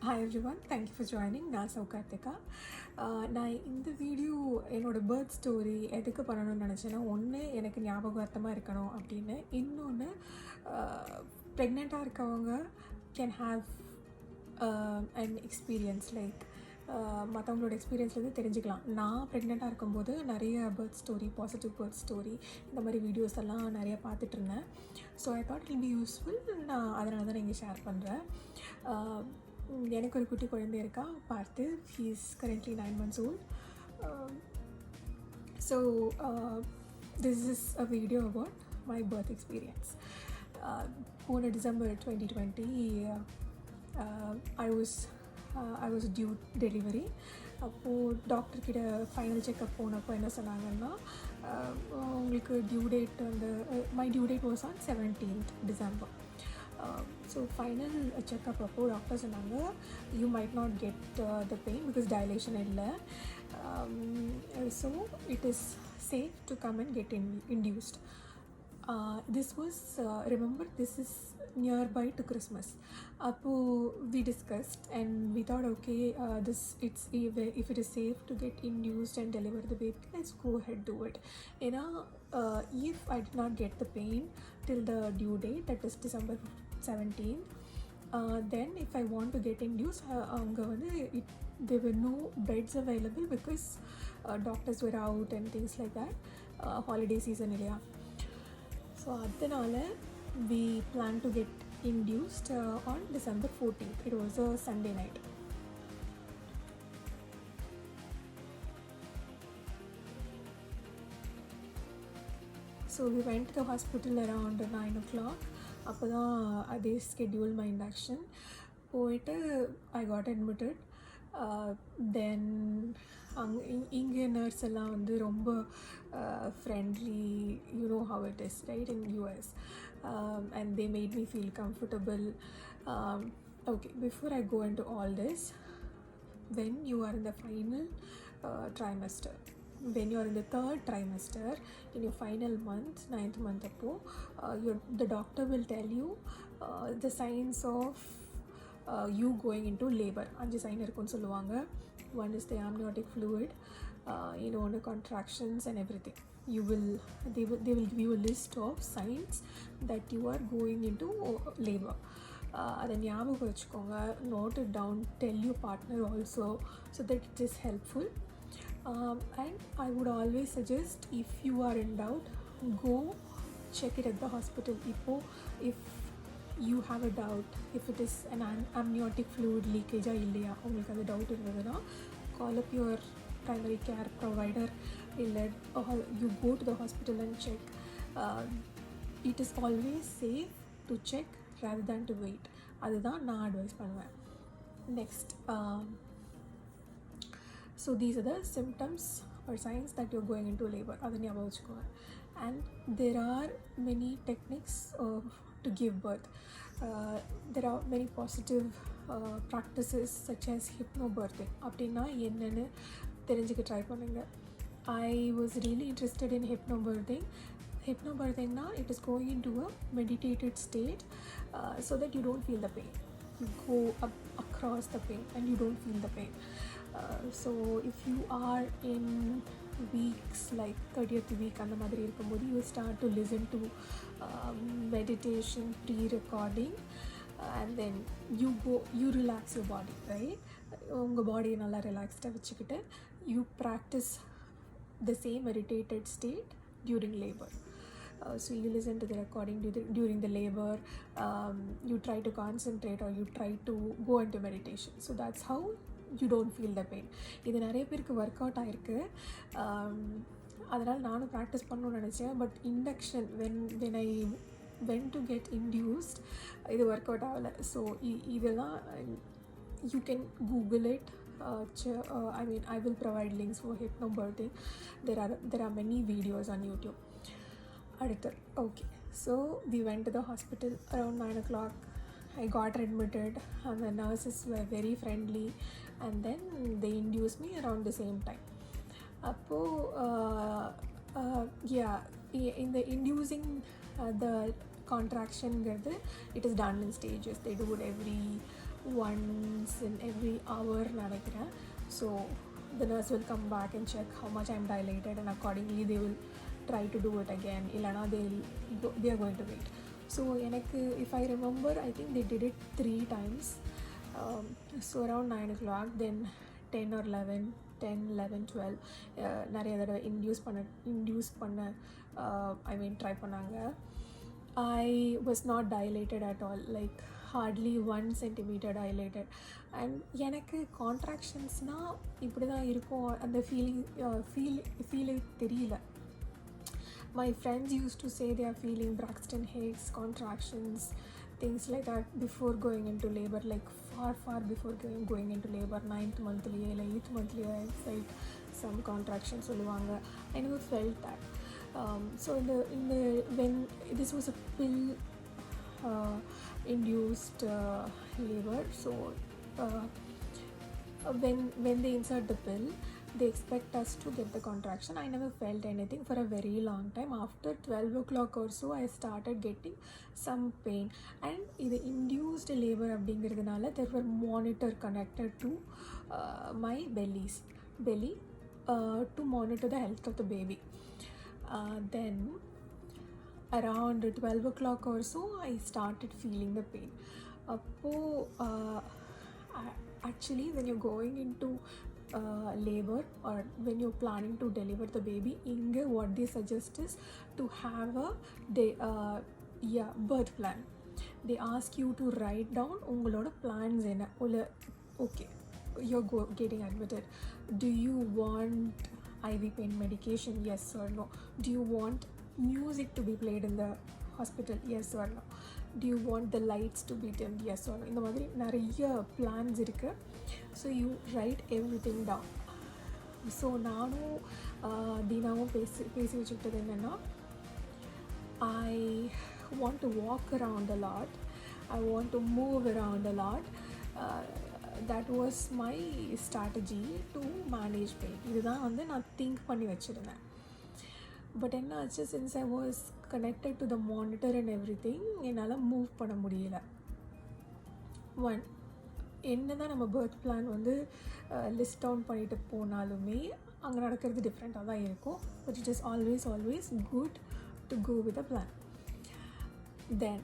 Hi everyone, thank you for joining. நான் சௌகார்த்திகா. நான் இந்த வீடியோ என்னோடய பர்த் ஸ்டோரி எதுக்கு பண்ணணும்னு நினச்சேன்னா, ஒன்று எனக்கு ஞாபகார்த்தமாக இருக்கணும் அப்படின்னு, இன்னொன்று ப்ரெக்னெண்ட்டாக இருக்கவங்க can have an experience like மற்றவங்களோட எக்ஸ்பீரியன்ஸ்லேருந்து தெரிஞ்சுக்கலாம். நான் ப்ரெக்னெண்ட்டாக இருக்கும்போது நிறைய birth story, positive birth story இந்த மாதிரி வீடியோஸ் எல்லாம் நிறையா பார்த்துட்ருந்தேன். So I thought it be useful. நான் அதனால தான் இங்கே ஷேர் பண்ணுறேன். எனக்கு ஒரு குட்டி குழந்தை இருக்கா, பார்த்து. He is currently 9 months old. So this is a video about my birth experience. On December 2020, I was due delivery. அப்போது டாக்டர்கிட்ட ஃபைனல் செக்கப் போனப்போ என்ன சொன்னாங்கன்னா, உங்களுக்கு டியூ டேட் வந்து my due date was on 17th December. So final checkup அப்போது doctor சொன்னாங்க, you might not get the pain because dilation இல்லை. So it is safe to come and get induced. This was, remember, this is nearby to Christmas. Appo we discussed and we thought, okay, if it is safe to get induced and deliver the baby, let's go ahead do it. If I did not get the pain till the due date, that is December 17th, then if I want to get induced, there were no beds available because doctors were out and things like that. Holiday season area. So adhanala we planned to get induced on December 14th. It was a Sunday night. So we went to the hospital around 9 o'clock. அப்போ தான் அதே schedule my induction. போயிட்டு I got admitted. தென் இங்கே nurse எல்லாம் வந்து ரொம்ப friendly. You know how it is right in US. And they made me feel comfortable. Okay, before I go into all this, when you are in the final trimester, when you are in the third trimester, in your final month, 9th month appo, the doctor will tell you the signs of you going into labor. 5 sign இருக்குன்னு சொல்லுவாங்க. One is the amniotic fluid, the contractions and everything. They will give you a list of signs that you are going into labor. அதை ஞாபகம் வச்சுக்கோங்க, note it down, tell your partner also so that it is helpful. And I would always suggest, if you are in doubt, go check it at the hospital. If you have a doubt, if it is an amniotic fluid leakage illaya, ungalku அந்த doubt irundaduna, call up your primary care provider, or you go to the hospital and check. It is always safe to check rather than to wait. அதுதான் நான் advice பண்ணுவேன். Next, so these are the symptoms or signs that you're going into labor. அதை ஞாபகம் வச்சுக்கோங்க. And there are many techniques to give birth. There are many positive practices such as hypnobirthing. அப்படின்னா என்னன்னு தெரிஞ்சுக்க try பண்ணுங்க. I was really interested in hypnobirthing. Hypnobirthingனா it is going into a meditated state so that you don't feel the pain. You go across the pain and you don't feel the pain. So if you are in weeks like 30th week அந்த மாதிரி இருக்கும்போது, you start to listen to meditation pre-recording, and then you relax your body, right? உங்கள் பாடியை நல்லா ரிலாக்ஸ்டாக வச்சுக்கிட்டு you practice the same meditated state during labor. So you listen to the recording during the labor. You try to concentrate or you try to go into meditation. So that's how you don't feel the pain. இது நிறைய பேருக்கு work out ஆகிருக்கு. அதனால் நானும் practice பண்ணணும்னு நினச்சேன். But induction when I went to get induced, இது work out ஆகலை. ஸோ இதெல்லாம் you can Google it. I will provide links for hypnobirthing. There are many videos on YouTube. Okay, so we went to the hospital around 9 o'clock. I got admitted and the nurses were very friendly, and then they induced me around the same time. Appo in the inducing, the contraction, it is done in stages. They do it every once in every hour நினைக்கிறேன். So the nurse will come back and check how much I'm dilated, and accordingly they will try to do it again. இல்லைனா they are going to wait. So எனக்கு, if I remember, I think they did it 3 times. So around 9 o'clock, then 10 or 11, 10, 11, 12 நிறைய தடவை induce பண்ண try பண்ணாங்க. I was not dilated at all, like hardly 1 centimeter dilated. And எனக்கு கான்ட்ராக்ஷன்ஸ்னால் இப்படி தான் இருக்கும், அந்த ஃபீல் தெரியல. My friends used to say they are feeling Braxton Hicks contractions, things like that before going into labor, like far before going into labor. 9th monthly or 8th monthly I felt some contractions சொல்லுவாங்க. I never felt that. So in the when this was a pill induced labor, so when they insert the pill, they expect us to get the contraction. I never felt anything for a very long time. After 12 o'clock or so, I started getting some pain. And இது induced labor அப்படிங்கிறதுனால there were monitor connected to my belly to monitor the health of the baby. Then around 12 o'clock or so, I started feeling the pain. Actually, when you're going into labor or when you're planning to deliver the baby, what they suggest is to have a birth plan. They ask you to write down ungaloda plans ena. Okay, you're getting admitted. Do you want IV pain medication? Yes or no? Do you want music to be played in the hospital? Yes or no? Do you want the lights to be dimmed? Yes or no? இந்த மாதிரி நிறைய plans இருக்குது. So you write everything down. So நானும் தீனாவும் பேசி வச்சுக்கிட்டது என்னென்னா, I want to walk around a lot, I want to move around a lot. that was my strategy to manage pain. இதுதான் வந்து நான் திங்க் பண்ணி வச்சுருந்தேன். பட் என்ன ஆச்சு, since I was connected to the monitor and everything, என்னால் move பண்ண முடியல. என்ன தான் நம்ம பர்த் பிளான் வந்து லிஸ்ட் டவுன் பண்ணிட்டு போனாலுமே அங்கே நடக்கிறது டிஃப்ரெண்ட்டாக தான் இருக்கும். But it is always good to go with a plan. Then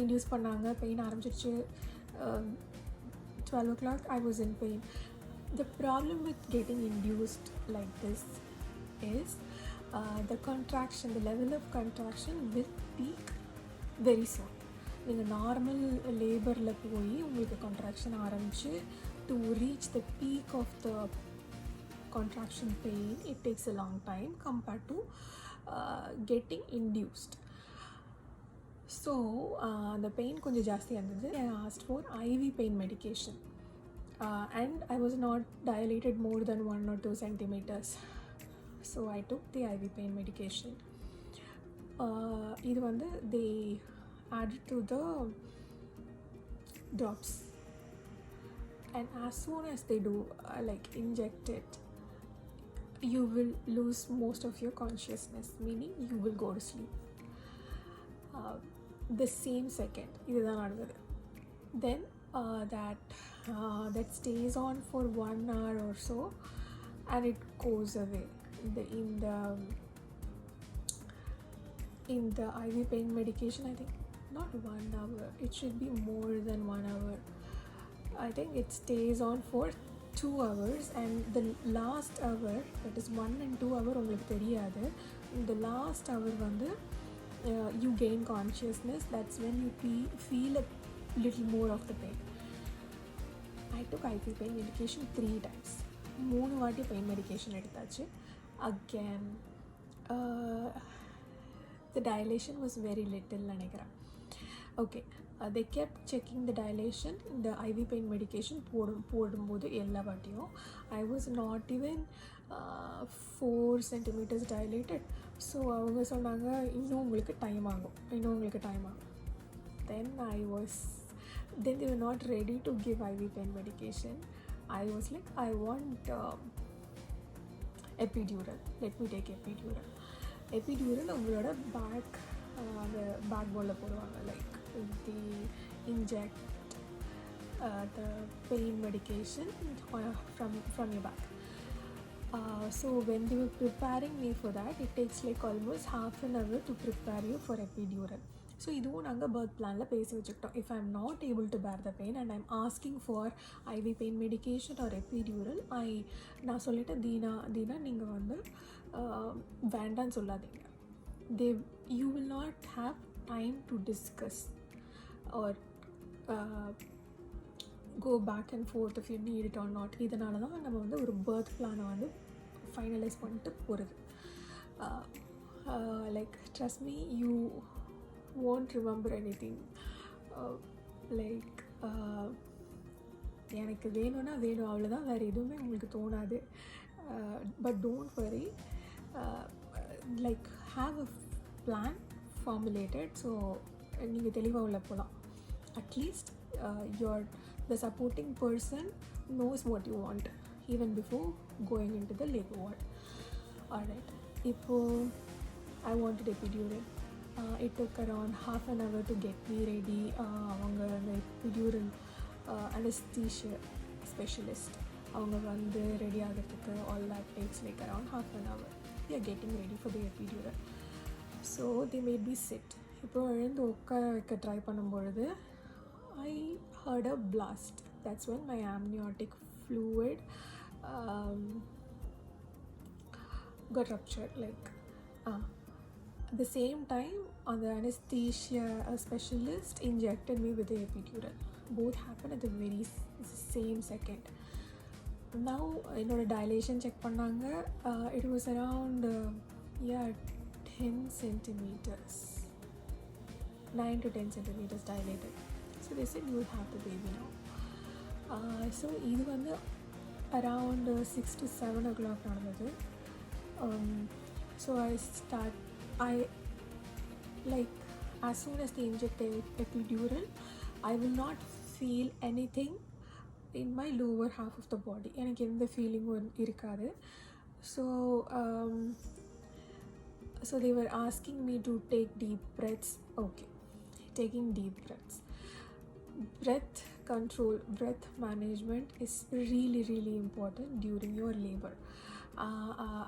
induce பண்ணாங்க, பெயின் ஆரம்பிச்சிருச்சு. 12 o'clock I was in pain. The problem with getting induced like this is the contraction, the level of contraction will peak very soon. நீங்கள் normal லேபரில் போய் உங்களுக்கு contraction ஆரம்பித்து to reach the peak of the contraction pain, it takes a long time compared to getting induced. So அந்த pain கொஞ்சம் ஜாஸ்தியாக இருந்தது. I asked for IV pain medication and I was not dilated more than 1 or 2 centimeters. So I took the IV pain medication. இது வந்து they added to the drops, and as soon as they do like inject it, you will lose most of your consciousness, meaning you will go to sleep the same second. இதுதான் நடந்தது. Then that stays on for 1 hour or so and it goes away. In the IV pain medication, I think not 1 hour, it should be more than 1 hour. I think it stays on for 2 hours, and the last hour, that is 1 and 2 hour, உங்களுக்கு தெரியாது. The last hour வந்து you gain consciousness. That's when you feel a little more of the pain. I took IV pain medication 3 times. 3 வாட்டி pain medication எடுத்தாச்சு. Again the dilation was very little நினைக்கிறேன். Okay, they kept checking the dilation. The IV pain medication போடும்போது எல்லா வாட்டியும் I was not even 4 centimeters dilated. So அவங்க சொன்னாங்க, இன்னும் உங்களுக்கு டைம் ஆகும். Then they were not ready to give IV pain medication. I was like, I want epidural. Let me take epidural. உங்களோட back, அந்த பேக் போனில் போடுவாங்க, like the inject the pain medication from your back. So when they were preparing me for that, it takes like almost half an hour to prepare you for epidural. So இதுவும் நாங்கள் birth பிளானில் பேசி வச்சுக்கிட்டோம். If I am not able to bear the pain and I'm asking for IV pain medication or epidural, நான் சொல்லிட்டேன், தீனா நீங்கள் வந்து வேண்டான்னு சொல்லாதீங்க. You will not have time to discuss or go back and forth if you need it or not. இதனால தான் நம்ம வந்து ஒரு பர்த் பிளானை வந்து ஃபைனலைஸ் பண்ணிட்டு போகிறது. Like trust me, you won't remember anything. Like எனக்கு வேணும்னா வேணும், அவ்வளோதான், வேறு எதுவுமே உங்களுக்கு தோணாது. But don't worry, like have a plan formulated. So நீங்கள் தெளிவாக உள்ள போகலாம். At least the supporting person knows what you want even before going into the labor ward. Alright, இப்போ I wanted epidural. It took around half an hour to get me ready. அவங்க அந்த epidural anesthesia specialist அவங்க வந்து ready ஆகிறதுக்கு all that takes like around half an hour. We are getting ready for the epidural. So they made me sit. இப்போ எழுந்து உட்கார வைக்க try பண்ணும்பொழுது I heard a blast. That's when my amniotic fluid got ruptured. Like at the same time, the anesthesia specialist injected me with the epidural. Both happened at the very same second. Now என்னோட dilation check பண்ணாங்க. It was around 10 centimeters, 9 to 10 centimeters dilated. So they said you will have the baby now. So இது வந்து around 6 to 7 o'clock நடந்தது. So I like as soon as they inject the epidural, I will not feel anything in my lower half of the body. எனக்கு எந்த ஃபீலிங்கும் இருக்காது. So they were asking me to take deep breaths. Okay, taking deep breaths. Breath control, breath management is really, really important during your labor.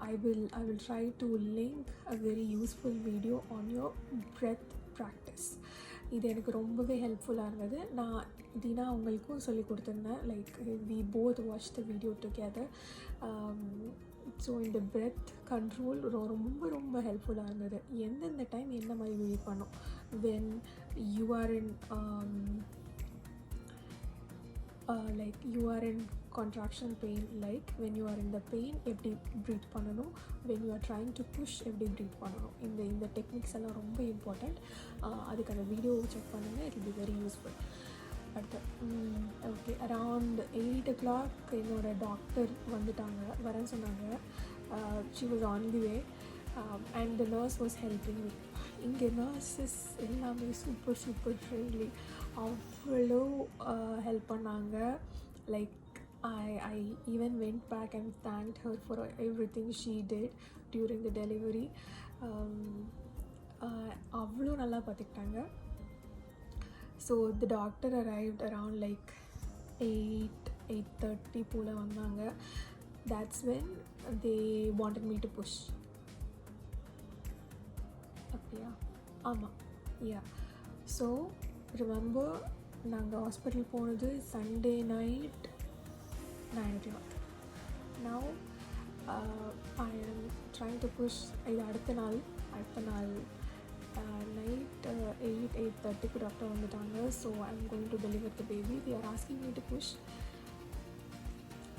I will try to link a very useful video on your breath practice. இது எனக்கு ரொம்பவே ஹெல்ப்ஃபுல்லாக இருந்தது. நான் தீனா அவங்களுக்கும் சொல்லி கொடுத்துருந்தேன். Like we both watched the video together. So இந்த பிரெத் கண்ட்ரோல் ரொம்ப ரொம்ப ஹெல்ப்ஃபுல்லாக இருந்தது. எந்தெந்த டைம் என்ன மாதிரி ப்ரீத் பண்ணோம், when you are in like you are in contraction pain, like when you are in the pain எப்படி ப்ரீத் பண்ணணும், when you are trying to push எப்படி ப்ரீத் பண்ணணும், இந்த டெக்னிக்ஸ் எல்லாம் ரொம்ப இம்பார்ட்டண்ட். அதுக்கான வீடியோ செக் பண்ணுங்கள், it will be very useful. அடுத்து ஓகே, அரவுண்ட் 8 o'clock என்னோட டாக்டர் வரேன்னு சொன்னாங்க. she was on the way and the nurse was helping me. இங்கே நர்ஸஸ் எல்லாமே சூப்பர் ஃப்ரெண்ட்லி, அவ்வளோ ஹெல்ப் பண்ணாங்க. Like I even went back and thanked her for everything she did during the delivery. அவ்வளோ நல்லா பார்த்துக்கிட்டாங்க. So the doctor arrived around like 8:30 போல் வந்தாங்க. That's when they wanted me to push. அப்படியா? ஆமாம், so remember நாங்கள் hospital போனது Sunday night 9 o'clock. Now I am trying to push. இது அடுத்த நாள் நைட் 8:30 டாக்டர் வந்துட்டாங்க. So I am going to deliver the baby. they are asking me to push.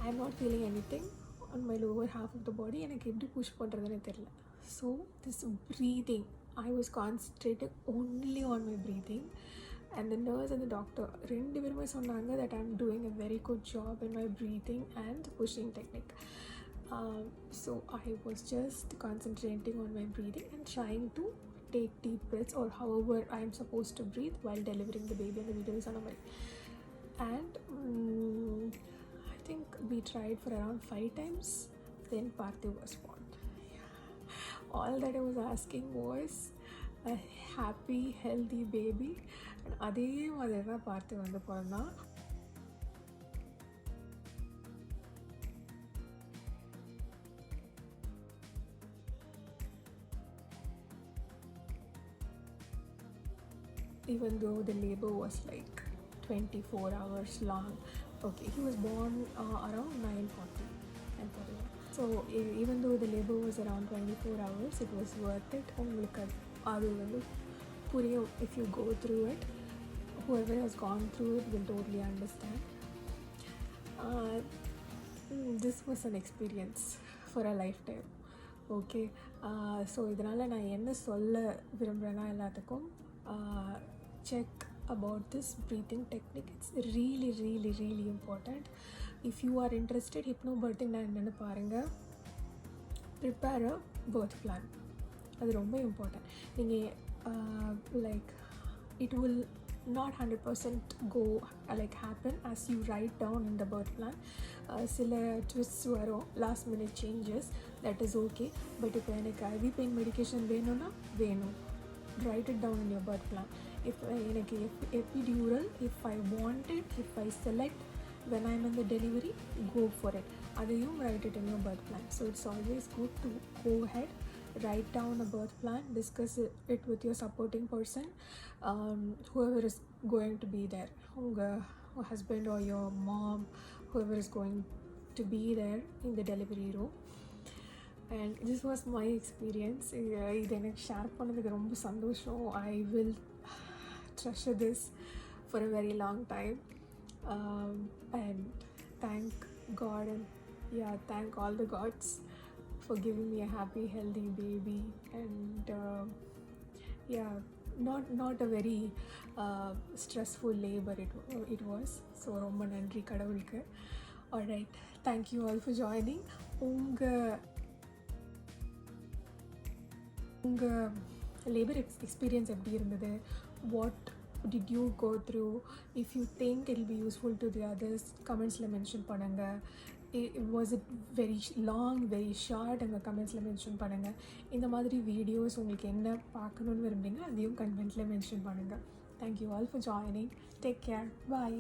I am not feeling anything on my lower half of the body. எனக்கு எப்படி push பண்ணுறதுன்னு தெரியல. So this breathing, I was concentrating only on my breathing. And the nurse and the doctor ரெண்டு பேருமே சொன்னாங்க that I'm doing a very good job in my breathing and pushing technique. So I was just concentrating on my breathing and trying to take deep breaths or however I'm supposed to breathe while delivering the baby. And the video is on my and I think we tried for around 5 times. Then Parthiv was born. All that I was asking was happy healthy baby. அதே மாதிரி தான் பார்த்து வந்து பிறந்தான். Even though the labor was like 24 hours long. Okay, he was born around 9:40. So even though the labor was around 24 hours, it was worth it. உங்களுக்கு அது வந்து புரியும். If you go through it, whoever has gone through it will totally understand. This was an experience for a lifetime. Okay, so இதனால் நான் என்ன சொல்ல விரும்புகிறேன்னா எல்லாத்துக்கும், check about this breathing technique. It's really really really important. If you are interested, hypnobirthing நான் என்னென்னு பாருங்கள். prepare a birth plan. அது ரொம்ப இம்பார்ட்டன்ட். நீங்கள் like it will not 100% go like happen as you write down in the birth plan. சில twists வரும், last minute changes, that is okay. But இப்போ எனக்கு IV pain medication வேணும்னா வேணும், write it down in your birth plan. If எனக்கு epidural, if I want it, if I select when I'm in the delivery, go for it. அதையும் write it in your birth plan. So it's always good to go ahead, write down a birth plan, discuss it with your supporting person, whoever is going to be there, your husband or your mom, whoever is going to be there in the delivery room. And this was my experience. இது எனக்கு share பண்ணதுக்கு ரொம்ப சந்தோஷம். I will treasure this for a very long time. And thank God, and thank all the gods for giving me a happy healthy baby. And not a very stressful labor it was. So ரொம்ப நன்றி கடவுளுக்கு. Alright, thank you all for joining. உங்கள் labour experience எப்படி இருந்தது? What did you go through? If you think it'll be useful to the others, commentsல mention பண்ணுங்கள். Was it very long, very short? அந்த கமெண்ட்ஸில் மென்ஷன் பண்ணுங்கள். இந்த மாதிரி வீடியோஸ் உங்களுக்கு என்ன பார்க்கணுன்னு விரும்புகிறீங்க அதையும் கமெண்ட்டில் மென்ஷன் பண்ணுங்கள். Thank you all for joining. Take care. Bye.